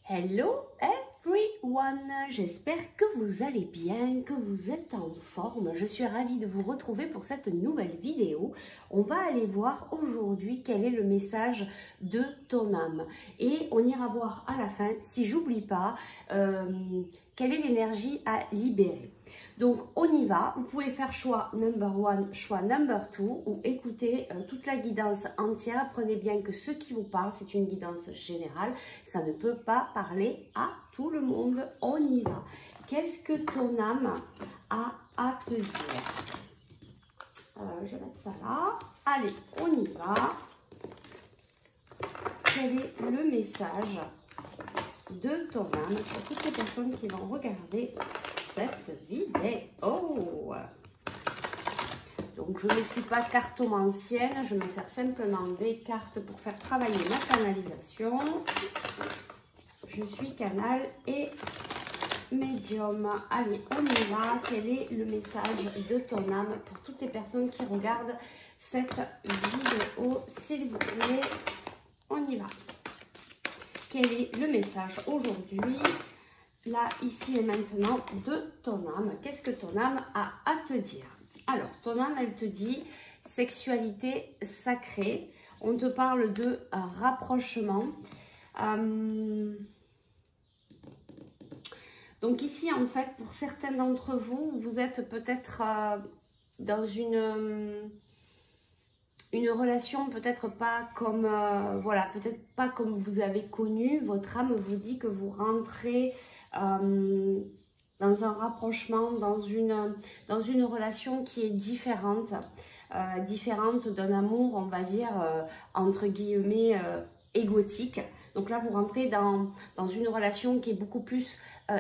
Hello everyone, j'espère que vous allez bien, que vous êtes en forme. Je suis ravie de vous retrouver pour cette nouvelle vidéo. On va aller voir aujourd'hui quel est le message de ton âme. Et on ira voir à la fin, si j'oublie pas, quelle est l'énergie à libérer. Donc on y va, vous pouvez faire choix number 1, choix number 2 ou écouter toute la guidance entière. Prenez bien que ce qui vous parle, c'est une guidance générale, ça ne peut pas parler à tout le monde. On y va. Qu'est-ce que ton âme a à te dire? Je vais mettre ça là. Allez, on y va. Quel est le message de ton âme pour toutes les personnes qui vont regarder cette vidéo? Donc je ne suis pas cartomancienne, je me sers simplement des cartes pour faire travailler ma canalisation. Je suis canal et médium. Allez, on y va. Quel est le message de ton âme pour toutes les personnes qui regardent cette vidéo, s'il vous plaît? On y va. Quel est le message aujourd'hui, là, ici et maintenant, de ton âme? Qu'est-ce que ton âme a à te dire? Alors, ton âme, elle te dit sexualité sacrée. On te parle de rapprochement. Donc ici, en fait, pour certains d'entre vous, vous êtes peut-être dans une relation peut-être pas comme, voilà, peut-être pas comme vous avez connu. Votre âme vous dit que vous rentrez dans un rapprochement, dans une relation qui est différente, différente d'un amour, on va dire, entre guillemets, égotique. Donc là, vous rentrez dans une relation qui est beaucoup plus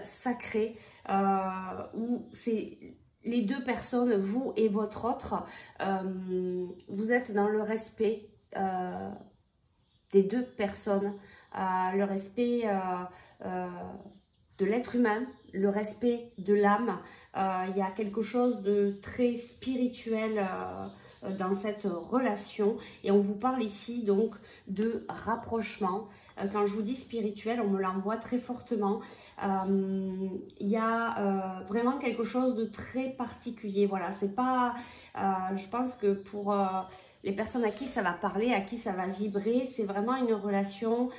sacrée, où c'est les deux personnes, vous et votre autre, vous êtes dans le respect des deux personnes, le respect de l'être humain, le respect de l'âme. Il y a quelque chose de très spirituel dans cette relation, et on vous parle ici donc de rapprochement. Quand je vous dis spirituel, on me l'envoie très fortement. Il y a vraiment quelque chose de très particulier. Voilà, c'est pas, je pense que pour les personnes à qui ça va parler, à qui ça va vibrer, c'est vraiment une relation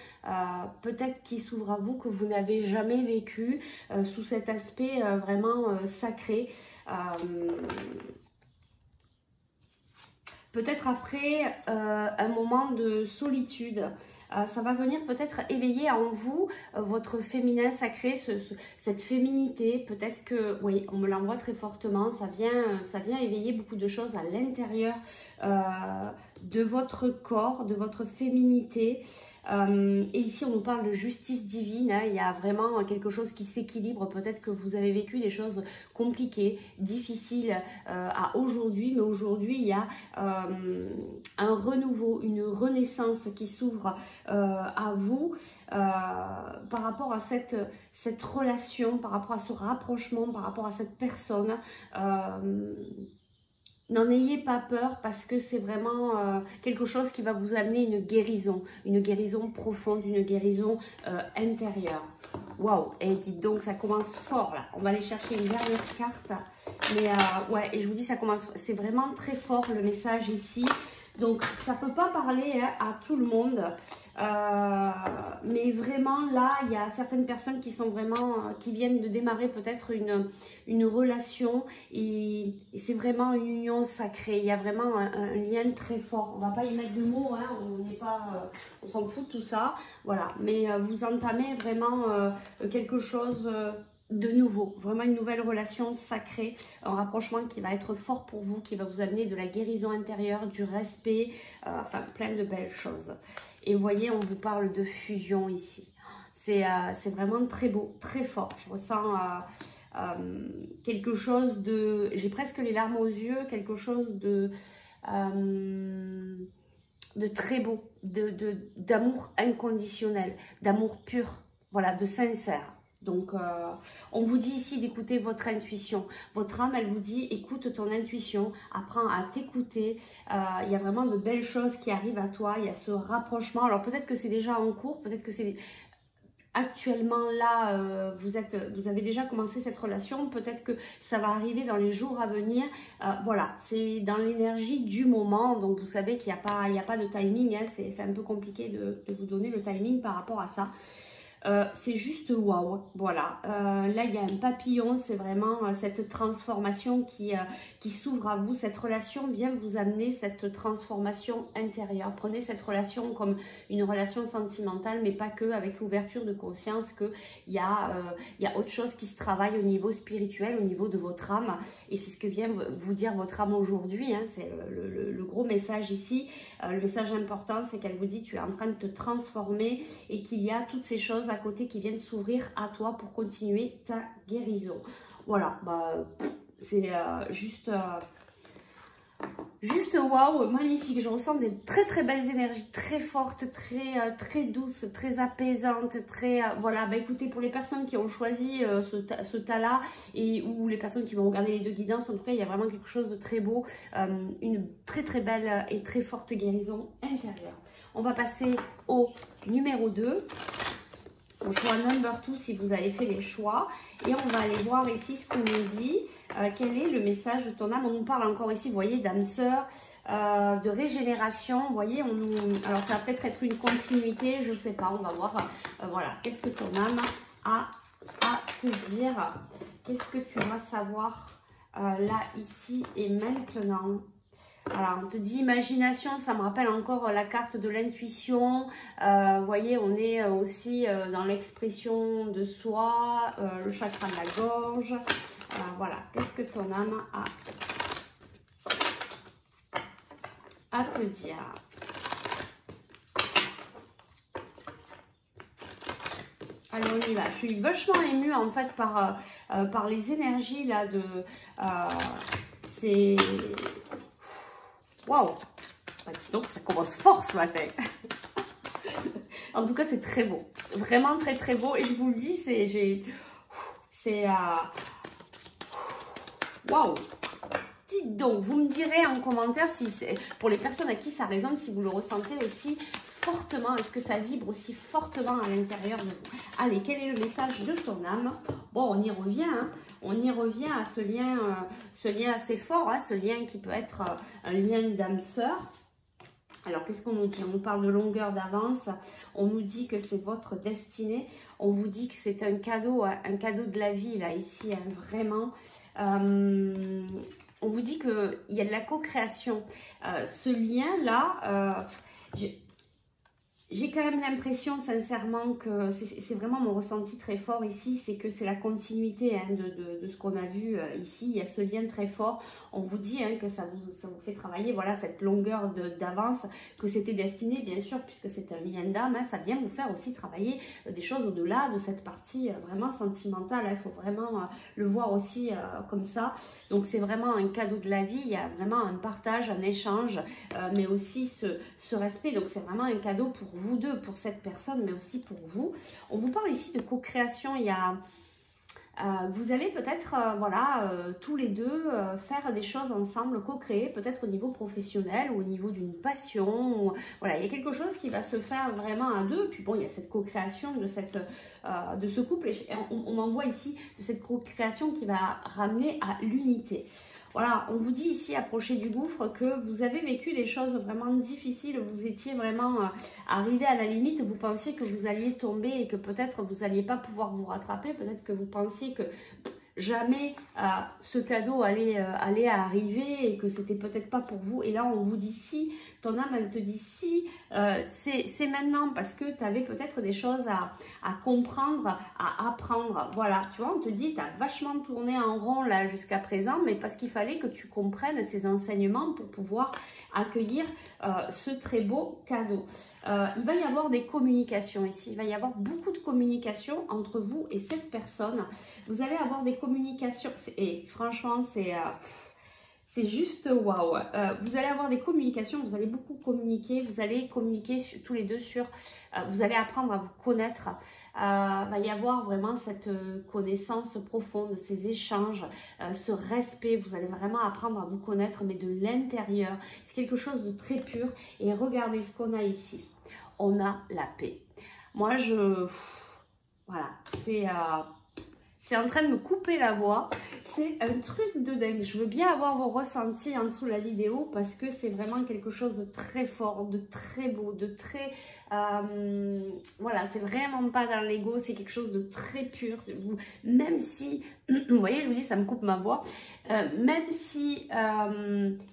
peut-être qui s'ouvre à vous, que vous n'avez jamais vécu sous cet aspect vraiment sacré. Peut-être après un moment de solitude, ça va venir peut-être éveiller en vous votre féminin sacré, cette féminité. Peut-être que, oui, on me l'envoie très fortement, ça vient éveiller beaucoup de choses à l'intérieur de votre corps, de votre féminité. Et ici, on nous parle de justice divine, hein. Il y a vraiment quelque chose qui s'équilibre. Peut-être que vous avez vécu des choses compliquées, difficiles à aujourd'hui, mais aujourd'hui, il y a un renouveau, une renaissance qui s'ouvre à vous par rapport à cette relation, par rapport à ce rapprochement, par rapport à cette personne. N'en ayez pas peur, parce que c'est vraiment quelque chose qui va vous amener une guérison profonde, une guérison intérieure. Waouh! Et dites donc, ça commence fort là. On va aller chercher une dernière carte. Mais ouais, et je vous dis, ça commence, c'est vraiment très fort le message ici. Donc, ça ne peut pas parler à tout le monde. Mais vraiment, là, il y a certaines personnes qui sont vraiment, qui viennent de démarrer peut-être une relation. Et c'est vraiment une union sacrée. Il y a vraiment un lien très fort. On ne va pas y mettre de mots, hein, on n'est pas, on s'en fout de tout ça. Voilà. Mais vous entamez vraiment quelque chose de nouveau, vraiment une nouvelle relation sacrée, un rapprochement qui va être fort pour vous, qui va vous amener de la guérison intérieure, du respect, enfin plein de belles choses. Et vous voyez, on vous parle de fusion ici. C'est vraiment très beau, très fort. Je ressens quelque chose de... J'ai presque les larmes aux yeux, quelque chose de très beau, d'amour inconditionnel, d'amour pur, voilà, de sincère. Donc, on vous dit ici d'écouter votre intuition. Votre âme, elle vous dit, écoute ton intuition, apprends à t'écouter. Il y a vraiment de belles choses qui arrivent à toi. Il y a ce rapprochement. Alors, peut-être que c'est déjà en cours, peut-être que c'est actuellement là, vous avez déjà commencé cette relation, peut-être que ça va arriver dans les jours à venir. Voilà, c'est dans l'énergie du moment, donc vous savez qu'il n'y a pas de timing, hein, c'est un peu compliqué de vous donner le timing par rapport à ça. C'est juste waouh, voilà. Là, il y a un papillon, c'est vraiment cette transformation qui s'ouvre à vous. Cette relation vient vous amener cette transformation intérieure. Prenez cette relation comme une relation sentimentale, mais pas que, avec l'ouverture de conscience qu'il y a autre chose qui se travaille au niveau spirituel, au niveau de votre âme. Et c'est ce que vient vous dire votre âme aujourd'hui, hein. C'est le gros message ici. Le message important, c'est qu'elle vous dit tu es en train de te transformer et qu'il y a toutes ces choses à côté qui viennent s'ouvrir à toi pour continuer ta guérison. Voilà, bah, c'est juste waouh, magnifique. Je ressens des très belles énergies, très fortes, très douces, très apaisantes, voilà. Bah écoutez, pour les personnes qui ont choisi ce tas-là ou les personnes qui vont regarder les deux guidances, en tout cas, il y a vraiment quelque chose de très beau, une très belle et très forte guérison intérieure. On va passer au numéro 2. Au choix number 2 si vous avez fait les choix. Et on va aller voir ici ce qu'on nous dit. Quel est le message de ton âme? On nous parle encore ici, vous voyez, d'âme sœur, de régénération. Vous voyez, alors ça va peut-être être une continuité, je ne sais pas, on va voir. Voilà, qu'est-ce que ton âme a à te dire? Qu'est-ce que tu vas savoir là, ici et maintenant? Alors, on te dit imagination, ça me rappelle encore la carte de l'intuition. Vous voyez, on est aussi dans l'expression de soi, le chakra de la gorge. Voilà, qu'est-ce que ton âme a à te dire? Allez, on y va. Je suis vachement émue en fait par les énergies là de... c'est... Waouh! Donc ça commence fort ce matin. En tout cas, c'est très beau. Vraiment très beau. Et je vous le dis, c'est... Waouh! Dites donc, vous me direz en commentaire si c'est... Pour les personnes à qui ça résonne, si vous le ressentez aussi fortement. Est-ce que ça vibre aussi fortement à l'intérieur de vous? Allez, quel est le message de ton âme? Bon, on y revient, hein. On y revient à ce lien assez fort, hein, ce lien qui peut être un lien d'âme sœur. Alors, qu'est-ce qu'on nous dit? On nous parle de longueur d'avance, on nous dit que c'est votre destinée, on vous dit que c'est un cadeau de la vie, là, ici, hein, vraiment. On vous dit qu'il y a de la co-création. Ce lien-là, j'ai quand même l'impression sincèrement que c'est vraiment mon ressenti très fort ici, c'est que c'est la continuité hein, de ce qu'on a vu ici. Il y a ce lien très fort. On vous dit hein, que ça vous fait travailler voilà, cette longueur d'avance, que c'était destiné bien sûr, puisque c'est un lien d'âme. Hein, ça vient vous faire aussi travailler des choses au-delà de cette partie vraiment sentimentale. Il faut vraiment le voir aussi comme ça. Donc c'est vraiment un cadeau de la vie. Il y a vraiment un partage, un échange, mais aussi ce respect. Donc c'est vraiment un cadeau pour vous deux, pour cette personne, mais aussi pour vous. On vous parle ici de co-création. Il y a... vous allez peut-être, voilà, tous les deux faire des choses ensemble, co-créer, peut-être au niveau professionnel ou au niveau d'une passion. Ou, voilà, il y a quelque chose qui va se faire vraiment à deux. Puis bon, il y a cette co-création de ce couple. Et on m'envoie ici de cette co-création qui va ramener à l'unité. Voilà, on vous dit ici, approchez du gouffre, que vous avez vécu des choses vraiment difficiles, vous étiez vraiment arrivé à la limite, vous pensiez que vous alliez tomber et que peut-être vous n'alliez pas pouvoir vous rattraper, peut-être que vous pensiez que jamais ce cadeau allait arriver et que c'était peut-être pas pour vous. Et là, on vous dit si, ton âme, elle te dit si, c'est maintenant parce que tu avais peut-être des choses à comprendre, à apprendre. Voilà, tu vois, on te dit, tu as vachement tourné en rond là jusqu'à présent, mais parce qu'il fallait que tu comprennes ces enseignements pour pouvoir accueillir ce très beau cadeau. Il va y avoir des communications ici, il va y avoir beaucoup de communication entre vous et cette personne. Vous allez avoir des communications, et franchement c'est juste waouh. Vous allez avoir des communications, vous allez beaucoup communiquer, vous allez communiquer tous les deux sur, vous allez apprendre à vous connaître. Va y avoir vraiment cette connaissance profonde, ces échanges, ce respect. Vous allez vraiment apprendre à vous connaître, mais de l'intérieur. C'est quelque chose de très pur. Et regardez ce qu'on a ici. On a la paix. Moi, Voilà, c'est en train de me couper la voix. C'est un truc de dingue. Je veux bien avoir vos ressentis en dessous de la vidéo parce que c'est vraiment quelque chose de très fort, de très beau, de très... voilà, c'est vraiment pas dans l'ego, c'est quelque chose de très pur. Même si, vous voyez, je vous dis, ça me coupe ma voix. Même si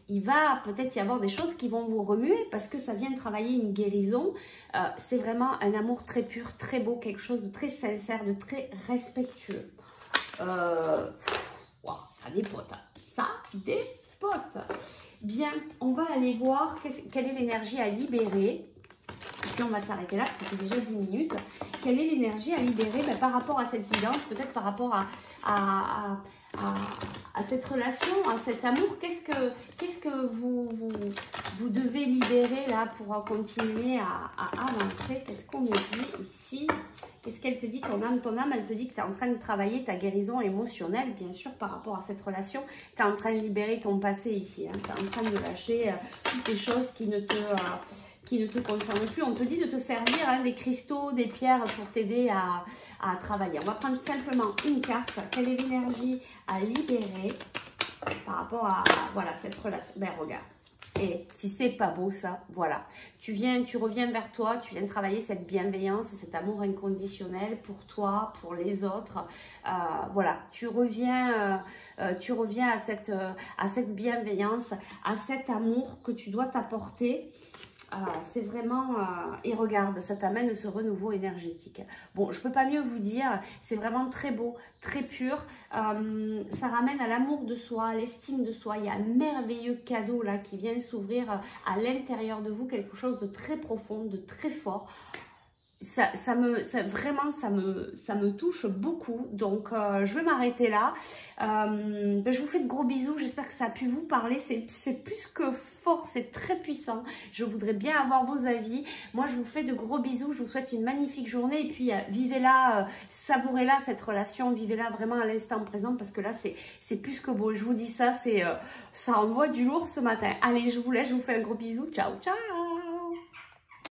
il va peut-être y avoir des choses qui vont vous remuer parce que ça vient travailler une guérison. C'est vraiment un amour très pur, très beau, quelque chose de très sincère, de très respectueux. Wow, ça dépote, ça dépote. Bien, on va aller voir quelle est l'énergie à libérer. Et puis on va s'arrêter là, c'était déjà 10 minutes. Quelle est l'énergie à libérer par rapport à cette guidance, peut-être par rapport à cette relation, à cet amour. Qu'est-ce que vous devez libérer là pour continuer à avancer? Qu'est-ce qu'on me dit ici? Qu'est-ce qu'elle te dit, ton âme? Ton âme, elle te dit que tu es en train de travailler ta guérison émotionnelle, bien sûr, par rapport à cette relation. Tu es en train de libérer ton passé ici. Hein. Tu es en train de lâcher toutes les choses qui ne te concernent plus. On te dit de te servir des cristaux, des pierres pour t'aider à travailler. On va prendre simplement une carte. Quelle est l'énergie à libérer par rapport à voilà, cette relation? Ben regarde. Et si c'est pas beau ça, voilà. Tu reviens vers toi, tu viens travailler cette bienveillance, cet amour inconditionnel pour toi, pour les autres. Voilà, tu reviens à cette bienveillance, à cet amour que tu dois t'apporter. C'est vraiment... et regarde, ça t'amène ce renouveau énergétique. Bon, je peux pas mieux vous dire, c'est vraiment très beau, très pur. Ça ramène à l'amour de soi, à l'estime de soi. Il y a un merveilleux cadeau là qui vient s'ouvrir à l'intérieur de vous, quelque chose de très profond, de très fort. Vraiment, ça me touche beaucoup. Donc, je vais m'arrêter là. Je vous fais de gros bisous. J'espère que ça a pu vous parler. C'est plus que fort, c'est très puissant. Je voudrais bien avoir vos avis. Moi, je vous fais de gros bisous. Je vous souhaite une magnifique journée. Et puis, vivez-la, savourez-la, cette relation. Vivez-la vraiment à l'instant présent parce que là, c'est plus que beau. Je vous dis ça, ça envoie du lourd ce matin. Allez, je vous laisse. Je vous fais un gros bisou. Ciao, ciao.